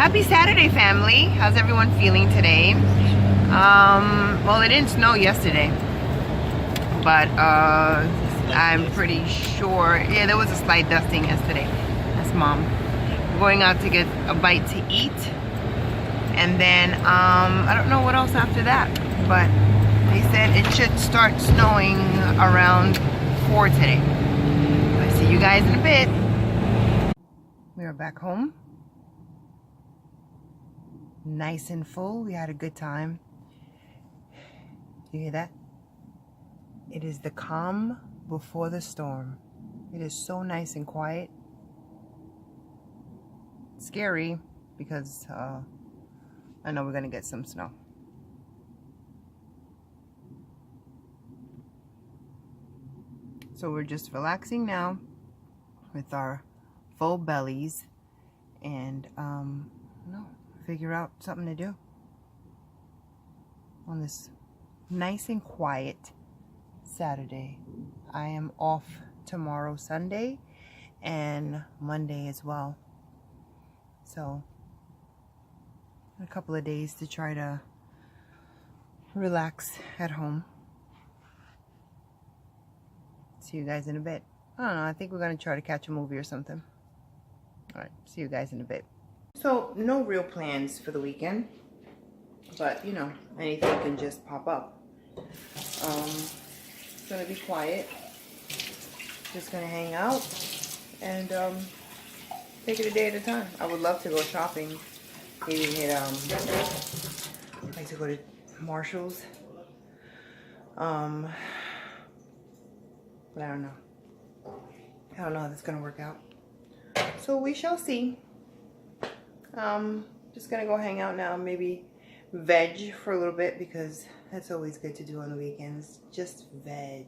Happy Saturday, family. How's everyone feeling today? Well, it didn't snow yesterday, but I'm pretty sure, yeah, there was a slight dusting yesterday. That's Mom. We're going out to get a bite to eat, and then I don't know what else after that, but they said it should start snowing around 4 today. I'll see you guys in a bit. We are back home. Nice and full. We had a good time. You hear that? It is the calm before the storm. It is so nice and quiet. Scary because I know we're gonna get some snow. So we're just relaxing now with our full bellies and figure out something to do on this nice and quiet Saturday. I am off tomorrow, Sunday, and Monday as well. So a couple of days to try to relax at home. See you guys in a bit. I don't know, I think we're gonna try to catch a movie or something. All right, see you guys in a bit. So no real plans for the weekend, but you know, anything can just pop up. It's gonna be quiet. Just gonna hang out and take it a day at a time. I would love to go shopping. Maybe hit I'd like to go to Marshall's. But I don't know. I don't know how that's gonna work out. So we shall see. Just gonna go hang out now, maybe veg for a little bit because that's always good to do on the weekends. Just veg.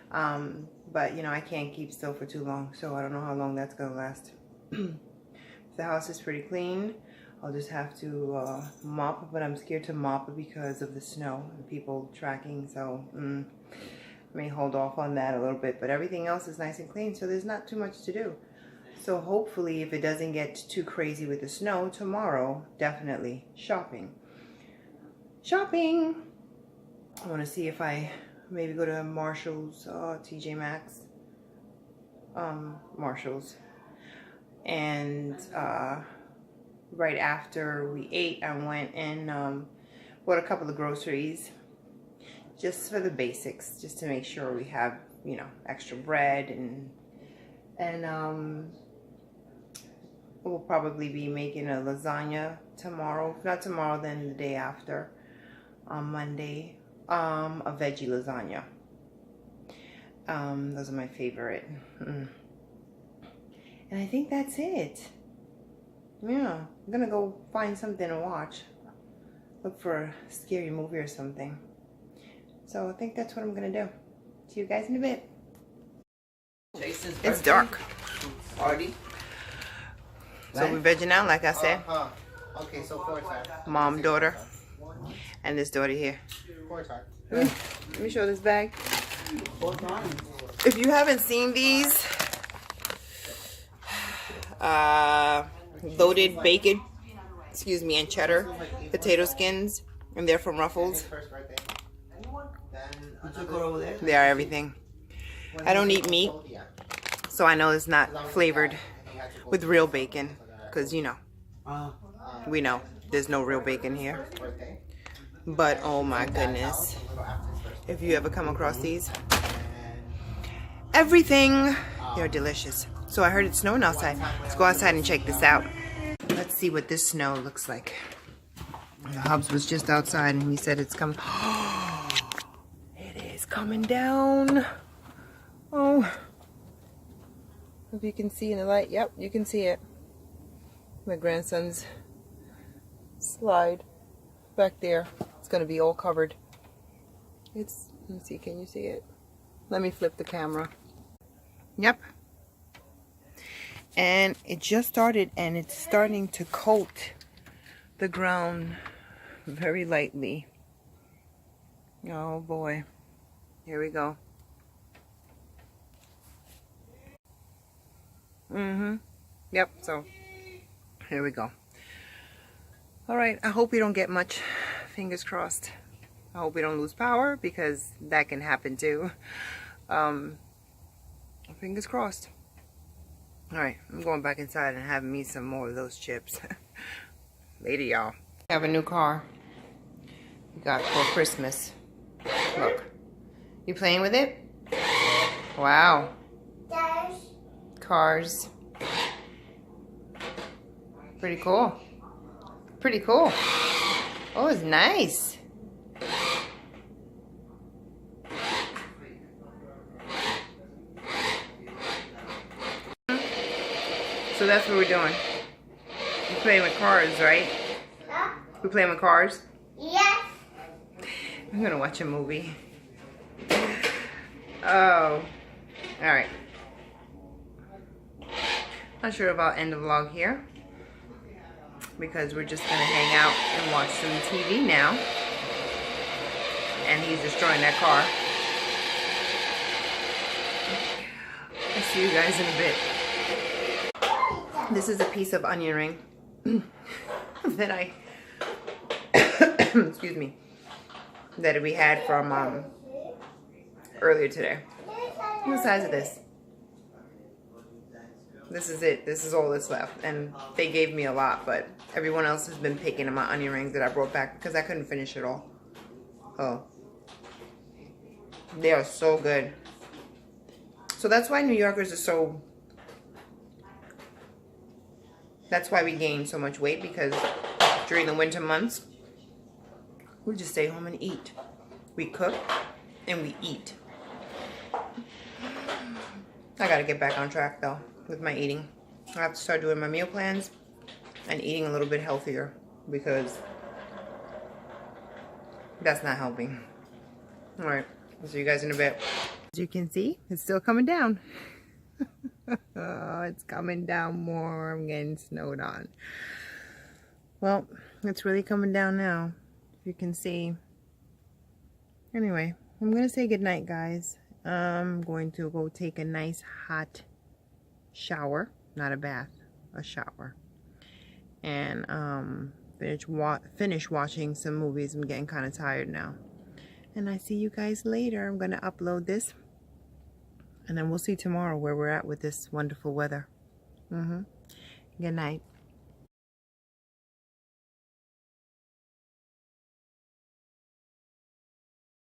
But you know, I can't keep still for too long, so I don't know how long that's gonna last. The house is pretty clean. I'll just have to mop, but I'm scared to mop because of the snow and people tracking, so I may hold off on that a little bit, but everything else is nice and clean, so there's not too much to do. So hopefully, if it doesn't get too crazy with the snow, tomorrow, definitely shopping. Shopping! I want to see if I maybe go to Marshall's, TJ Maxx, Marshall's. And right after we ate, I went and bought a couple of groceries. Just for the basics, just to make sure we have, you know, extra bread and we'll probably be making a lasagna tomorrow. If not tomorrow, then the day after, on Monday, a veggie lasagna. Those are my favorite. And I think that's it. Yeah, I'm gonna go find something to watch. Look for a scary movie or something. So I think that's what I'm gonna do. See you guys in a bit. It's dark. Party. So we're vegging out, like I said. Okay, so 4 times. Mom, daughter, and this daughter here. 4 times. Let me show this bag. 4 times. If you haven't seen these, loaded bacon, and cheddar potato skins, and they're from Ruffles. They are everything. I don't eat meat, so I know it's not flavored with real bacon, because you know, we know there's no real bacon here. But oh my goodness, if you ever come across these, everything, they're delicious. So I heard it's snowing outside. Let's go outside and check this out. Let's see what this snow looks like. The Hubs was just outside and he said it's coming. It is coming down. Oh, if you can see in the light. Yep, you can see it. My grandson's slide back there. It's gonna be all covered. Let me see, can you see it? Let me flip the camera. Yep. And it just started, and it's starting to coat the ground very lightly. Oh boy. Here we go. Yep, so Here we go. All right, I hope we don't get much. Fingers crossed. I hope we don't lose power, because that can happen too. Fingers crossed. All right, I'm going back inside and having me some more of those chips. Later, y'all. I have a new car we got for Christmas. Look. You playing with it? Wow. Cars. Pretty cool. Pretty cool. Oh, it's nice. So that's what we're doing. We're playing with cars, right? Huh? We're playing with cars? Yes. I'm gonna watch a movie. Oh. Alright. Not sure if I'll end the vlog here, because we're just gonna hang out and watch some TV now. And he's destroying that car. I'll see you guys in a bit. This is a piece of onion ring that I excuse me, that we had from earlier today. What size is this? This is it. This is all that's left. And they gave me a lot, but everyone else has been picking my onion rings that I brought back because I couldn't finish it all. Oh. They are so good. So that's why New Yorkers are so... That's why we gain so much weight, because during the winter months, we just stay home and eat. We cook and we eat. I gotta get back on track though with my eating. I have to start doing my meal plans and eating a little bit healthier, because that's not helping. All right, I'll see you guys in a bit. As you can see, it's still coming down. Oh, it's coming down more. I'm getting snowed on. Well, it's really coming down now, if you can see. Anyway, I'm gonna say goodnight, guys. I'm going to go take a nice hot shower, not a bath, a shower, and finish watching some movies. I'm getting kind of tired now, and I see you guys later. I'm gonna upload this, and then we'll see tomorrow where we're at with this wonderful weather. Good night.